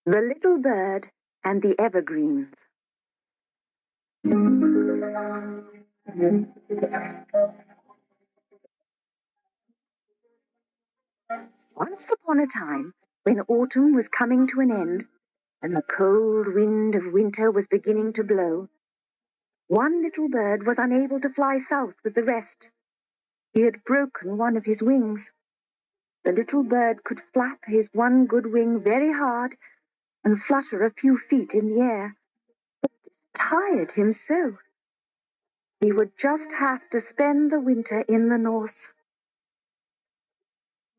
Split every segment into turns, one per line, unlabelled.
The Little Bird and the Evergreens. Once upon a time, when autumn was coming to an end and the cold wind of winter was beginning to blow, one little bird was unable to fly south with the rest. He had broken one of his wings. The little bird could flap his one good wing very hard and flutter a few feet in the air, but this tired him so. He would just have to spend the winter in the north.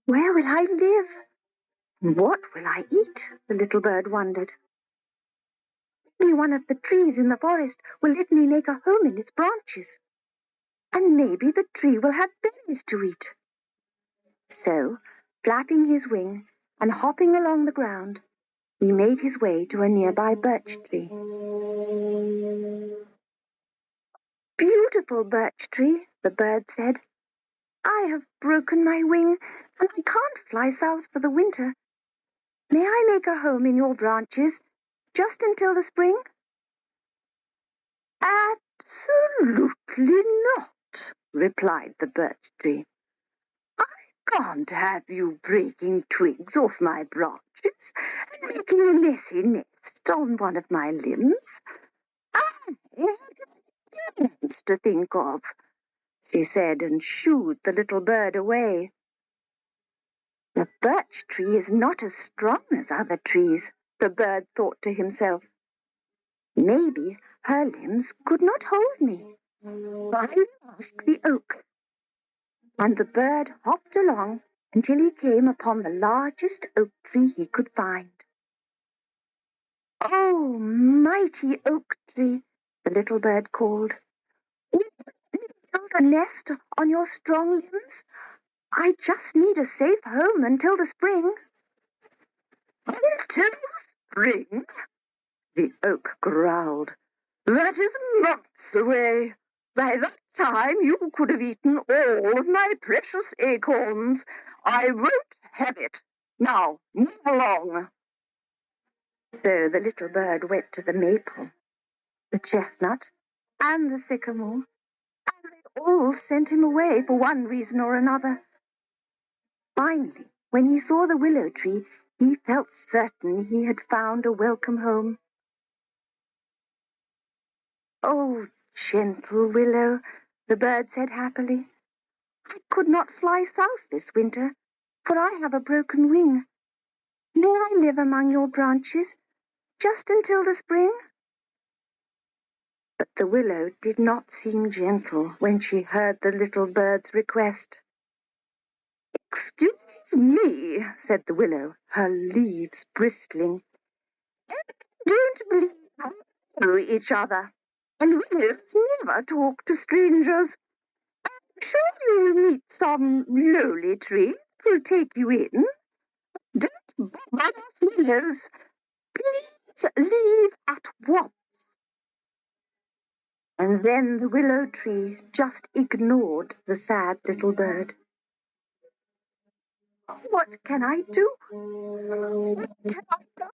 Where will I live? What will I eat? The little bird wondered. Maybe one of the trees in the forest will let me make a home in its branches. And maybe the tree will have berries to eat. So, flapping his wing and hopping along the ground, he made his way to a nearby birch tree. Beautiful birch tree, the bird said. I have broken my wing and I can't fly south for the winter. May I make a home in your branches just until the spring? Absolutely not, replied the birch tree. I can't have you breaking twigs off my branches and making a messy nest on one of my limbs. I have parents to think of, she said, and shooed the little bird away. The birch tree is not as strong as other trees, the bird thought to himself. Maybe her limbs could not hold me. I will ask the oak. And the bird hopped along until he came upon the largest oak tree he could find. Oh, mighty oak tree, the little bird called. Will you build a nest on your strong limbs? I just need a safe home until the spring. Until the spring? The oak growled. That is months away. By that time you could have eaten all of my precious acorns. I won't have it. Now, move along. So the little bird went to the maple, the chestnut, and the sycamore, and they all sent him away for one reason or another. Finally, when he saw the willow tree, he felt certain he had found a welcome home. Oh, gentle willow, the bird said happily, I could not fly south this winter, for I have a broken wing. May I live among your branches just until the spring? But the willow did not seem gentle when she heard the little bird's request. Excuse me, said the willow, her leaves bristling. Don't believe we know each other, and willows never talk to strangers. Sure you'll meet some lowly tree who'll take you in. Don't bother us willows. Please leave at once. And then the willow tree just ignored the sad little bird. What can I do? What can I do?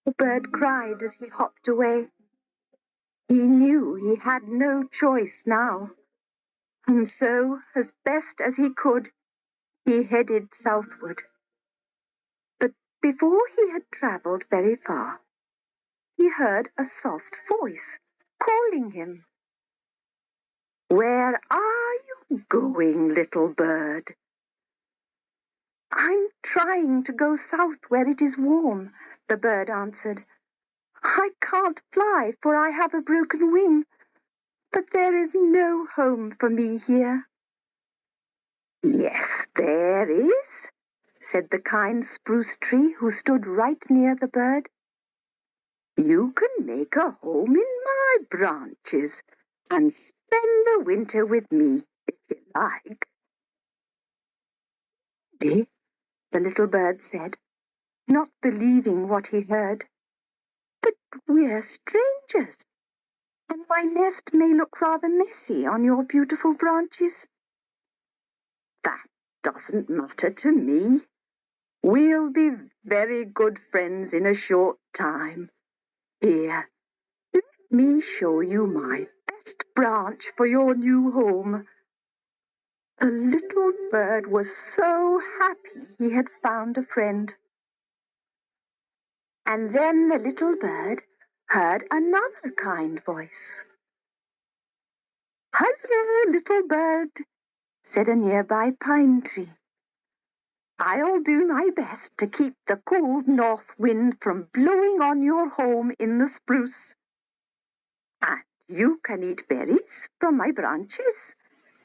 The bird cried as he hopped away. He knew he had no choice now, and so, as best as he could, he headed southward. But before he had travelled very far, he heard a soft voice calling him. Where are you going, little bird? I'm trying to go south where it is warm, the bird answered. I can't fly, for I have a broken wing, but there is no home for me here. Yes, there is, said the kind spruce tree who stood right near the bird. You can make a home in my branches and spend the winter with me if you like. The little bird said, not believing what he heard. But we're strangers, and my nest may look rather messy on your beautiful branches. That doesn't matter to me, We'll be very good friends in a short time. Here, let me show you my best branch for your new home." The little bird was so happy he had found a friend. And then the little bird heard another kind voice. "Hello, little bird," said a nearby pine tree. "I'll do my best to keep the cold north wind from blowing on your home in the spruce. And you can eat berries from my branches,"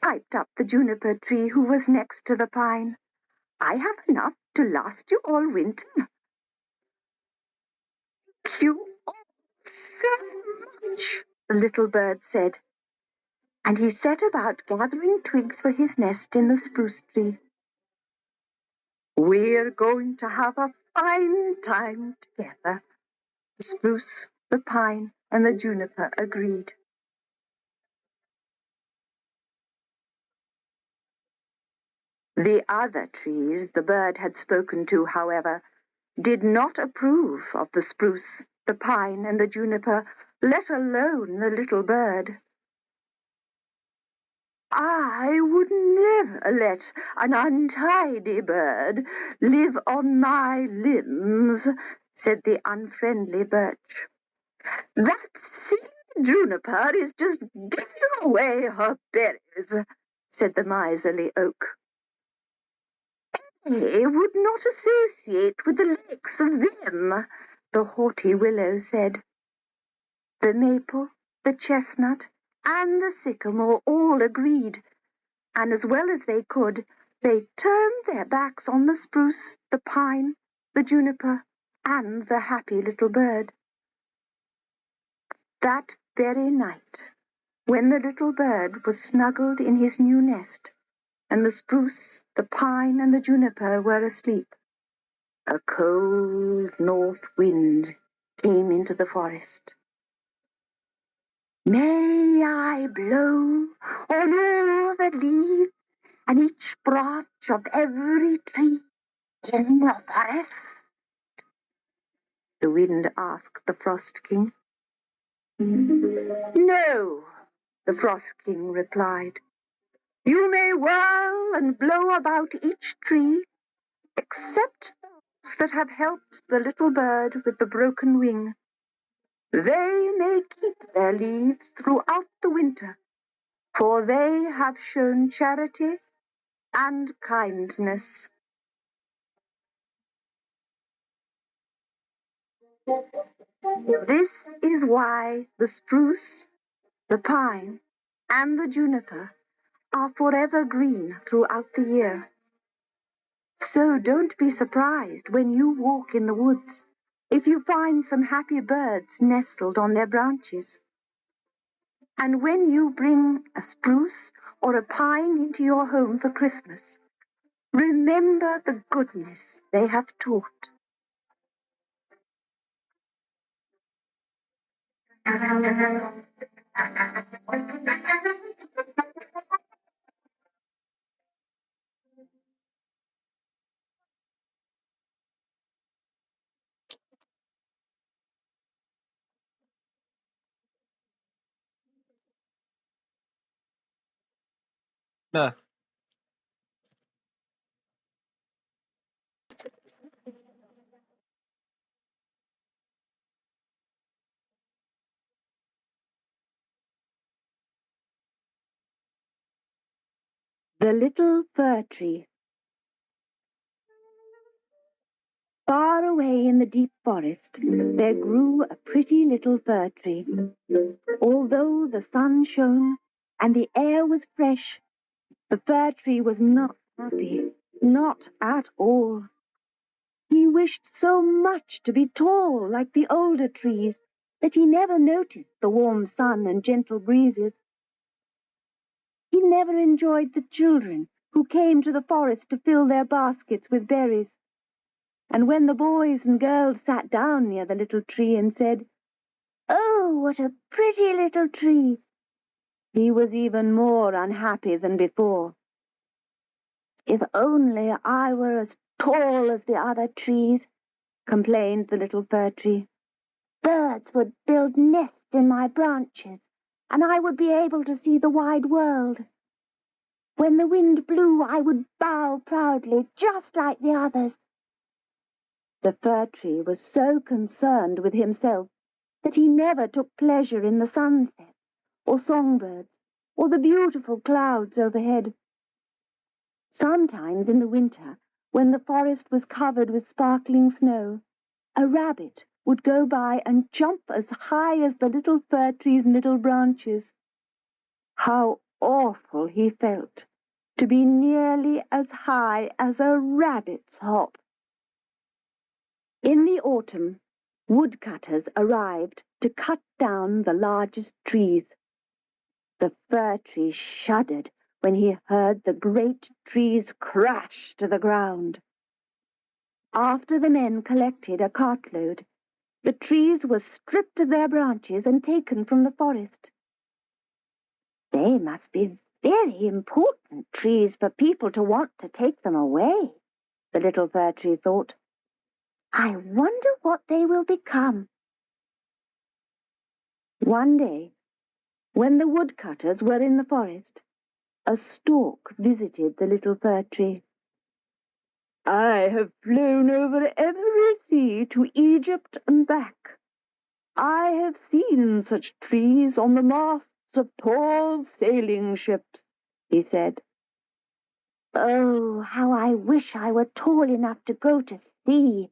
piped up the juniper tree who was next to the pine. "I have enough to last you all winter." "Thank you all so much," the little bird said, and he set about gathering twigs for his nest in the spruce tree. "We're going to have a fine time together," the spruce, the pine, and the juniper agreed. The other trees the bird had spoken to, however, did not approve of the spruce, the pine, and the juniper, let alone the little bird. "I would never let an untidy bird live on my limbs," said the unfriendly birch. "That silly juniper is just giving away her berries," said the miserly oak. "I would not associate with the likes of them," the haughty willow said. The maple, the chestnut, and the sycamore all agreed, and as well as they could, they turned their backs on the spruce, the pine, the juniper, and the happy little bird. That very night, when the little bird was snuggled in his new nest, and the spruce, the pine, and the juniper were asleep, a cold north wind came into the forest. "May I blow on all the leaves and each branch of every tree in the forest?" the wind asked the Frost King. "No," the Frost King replied. "You may whirl and blow about each tree, except those that have helped the little bird with the broken wing. They may keep their leaves throughout the winter, for they have shown charity and kindness." This is why the spruce, the pine, and the juniper are forever green throughout the year. So don't be surprised when you walk in the woods if you find some happy birds nestled on their branches. And when you bring a spruce or a pine into your home for Christmas, remember the goodness they have taught.
No.
The Little Fir Tree. Far away in the deep forest there grew a pretty little fir tree. Although the sun shone and the air was fresh, the fir tree was not happy, not at all. He wished so much to be tall like the older trees that he never noticed the warm sun and gentle breezes. He never enjoyed the children who came to the forest to fill their baskets with berries. And when the boys and girls sat down near the little tree and said, "Oh, what a pretty little tree," he was even more unhappy than before. "If only I were as tall as the other trees," complained the little fir tree. "Birds would build nests in my branches, and I would be able to see the wide world. When the wind blew, I would bow proudly, just like the others." The fir tree was so concerned with himself that he never took pleasure in the sunset, or songbirds, or the beautiful clouds overhead. Sometimes in the winter, when the forest was covered with sparkling snow, a rabbit would go by and jump as high as the little fir tree's middle branches. How awful he felt to be nearly as high as a rabbit's hop. In the autumn, woodcutters arrived to cut down the largest trees. The fir tree shuddered when he heard the great trees crash to the ground. After the men collected a cartload, the trees were stripped of their branches and taken from the forest. "They must be very important trees for people to want to take them away," the little fir tree thought. "I wonder what they will become." One day, when the woodcutters were in the forest, a stork visited the little fir tree. "I have flown over every sea to Egypt and back. I have seen such trees on the masts of tall sailing ships," he said. "Oh, how I wish I were tall enough to go to sea,"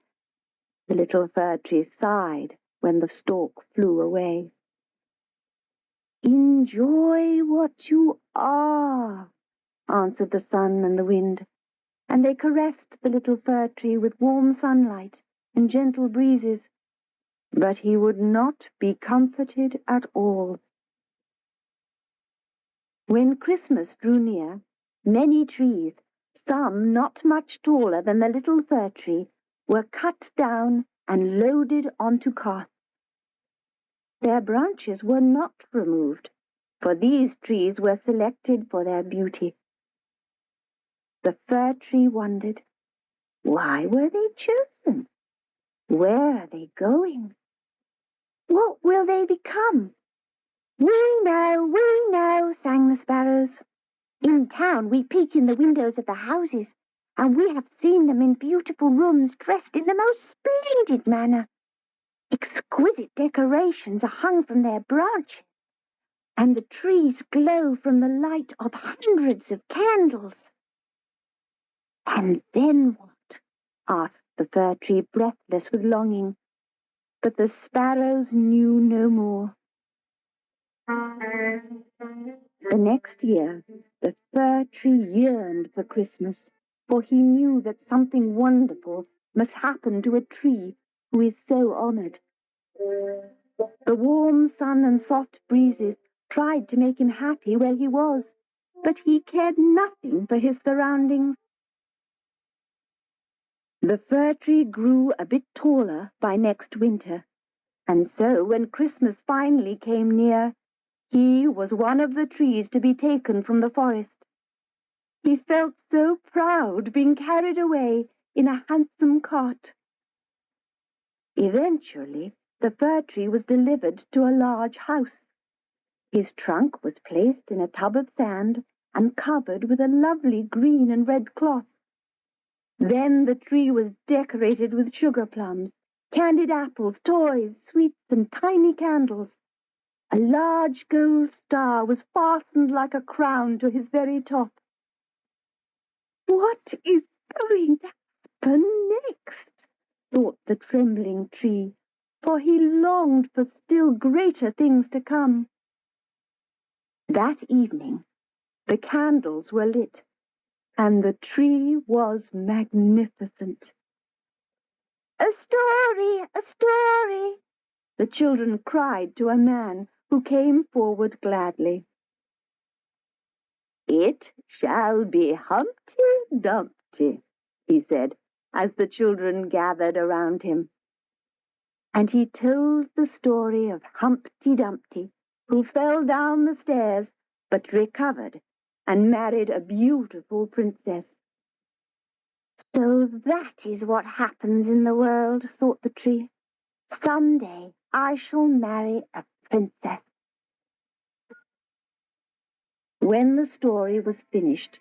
the little fir tree sighed when the stork flew away. "Enjoy what you are," answered the sun and the wind, and they caressed the little fir tree with warm sunlight and gentle breezes. But he would not be comforted at all. When Christmas drew near, many trees, some not much taller than the little fir tree, were cut down and loaded onto carts. Their branches were not removed, for these trees were selected for their beauty. The fir tree wondered, why were they chosen? Where are they going? What will they become? "We know," sang the sparrows. "In town we peek in the windows of the houses, and we have seen them in beautiful rooms dressed in the most splendid manner. Exquisite decorations are hung from their branches, and the trees glow from the light of hundreds of candles." "And then what?" asked the fir tree, breathless with longing. But the sparrows knew no more. The next year, the fir tree yearned for Christmas, for he knew that something wonderful must happen to a tree who is so honored. The warm sun and soft breezes tried to make him happy where he was, but he cared nothing for his surroundings. The fir tree grew a bit taller by next winter, and so when Christmas finally came near, he was one of the trees to be taken from the forest. He felt so proud being carried away in a handsome cart. Eventually, the fir tree was delivered to a large house. His trunk was placed in a tub of sand and covered with a lovely green and red cloth. Then the tree was decorated with sugar plums, candied apples, toys, sweets, and tiny candles. A large gold star was fastened like a crown to his very top. "What is going to happen next?" thought the trembling tree, for he longed for still greater things to come. That evening the candles were lit, and the tree was magnificent. "A story, a story!" the children cried to a man who came forward gladly. "It shall be Humpty Dumpty," he said, as the children gathered around him. And he told the story of Humpty Dumpty, who fell down the stairs but recovered and married a beautiful princess. So that is what happens in the world, thought the tree. Some day I shall marry a princess. When the story was finished,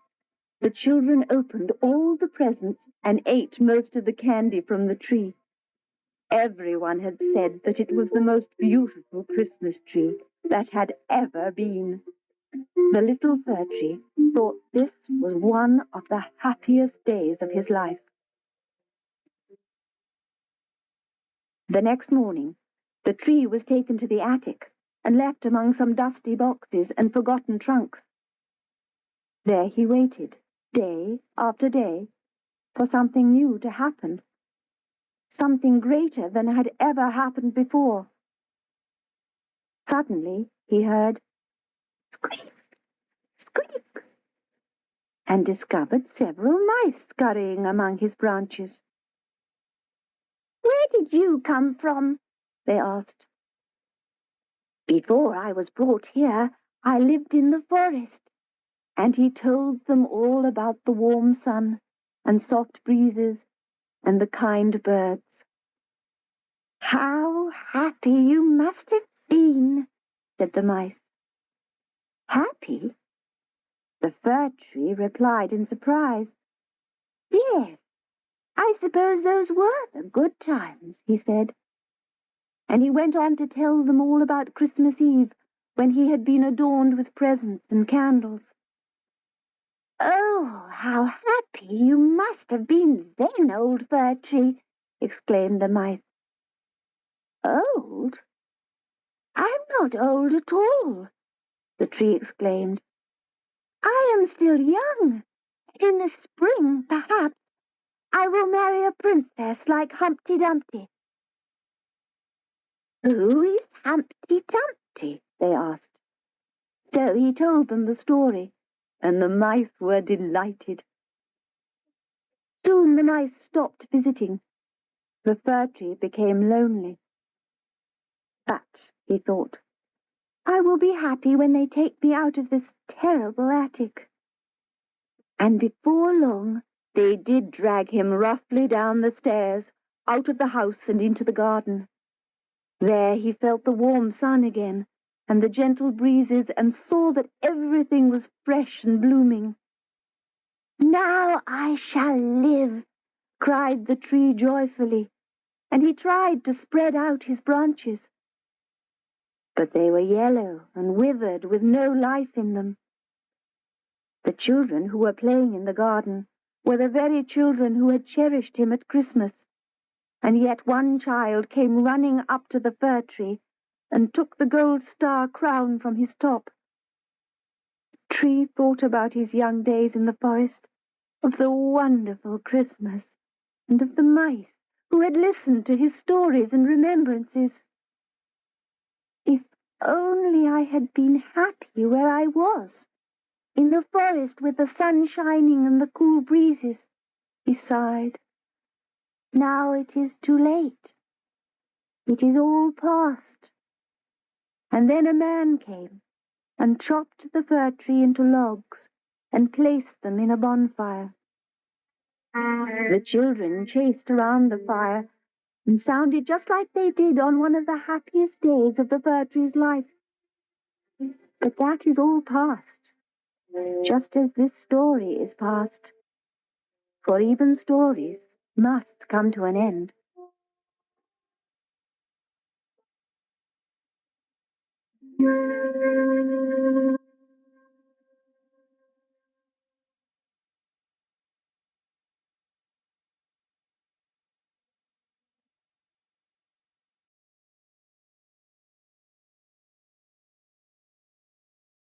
the children opened all the presents and ate most of the candy from the tree. Everyone had said that it was the most beautiful Christmas tree that had ever been. The little fir tree thought this was one of the happiest days of his life. The next morning, the tree was taken to the attic and left among some dusty boxes and forgotten trunks. There he waited, day after day, for something new to happen, something greater than had ever happened before. Suddenly he heard squeak, squeak, and discovered several mice scurrying among his branches. "Where did you come from?" they asked. "Before I was brought here, I lived in the forest." And he told them all about the warm sun and soft breezes and the kind birds. "How happy you must have been," said the mice. "Happy?" The fir tree replied in surprise. "Yes, I suppose those were the good times," he said. And he went on to tell them all about Christmas Eve, when he had been adorned with presents and candles. "Oh, how happy you must have been then, old fir tree!" exclaimed the mice. "Old? I'm not old at all," the tree exclaimed. "I am still young. In the spring, perhaps, I will marry a princess like Humpty Dumpty." "Who is Humpty Dumpty?" they asked. So he told them the story, and the mice were delighted. Soon the mice stopped visiting. The fir tree became lonely. "But," he thought, "I will be happy when they take me out of this terrible attic." And before long they did drag him roughly down the stairs, out of the house and into the garden. There he felt the warm sun again, and the gentle breezes, and saw that everything was fresh and blooming. "Now I shall live," cried the tree joyfully, and he tried to spread out his branches. But they were yellow and withered, with no life in them. The children who were playing in the garden were the very children who had cherished him at Christmas, and yet one child came running up to the fir tree and took the gold star crown from his top. The tree thought about his young days in the forest, of the wonderful Christmas, and of the mice who had listened to his stories and remembrances. "If only I had been happy where I was, in the forest with the sun shining and the cool breezes," he sighed. "Now it is too late. It is all past." And then a man came and chopped the fir tree into logs and placed them in a bonfire. The children chased around the fire and sounded just like they did on one of the happiest days of the fir tree's life. But that is all past, just as this story is past. For even stories must come to an end.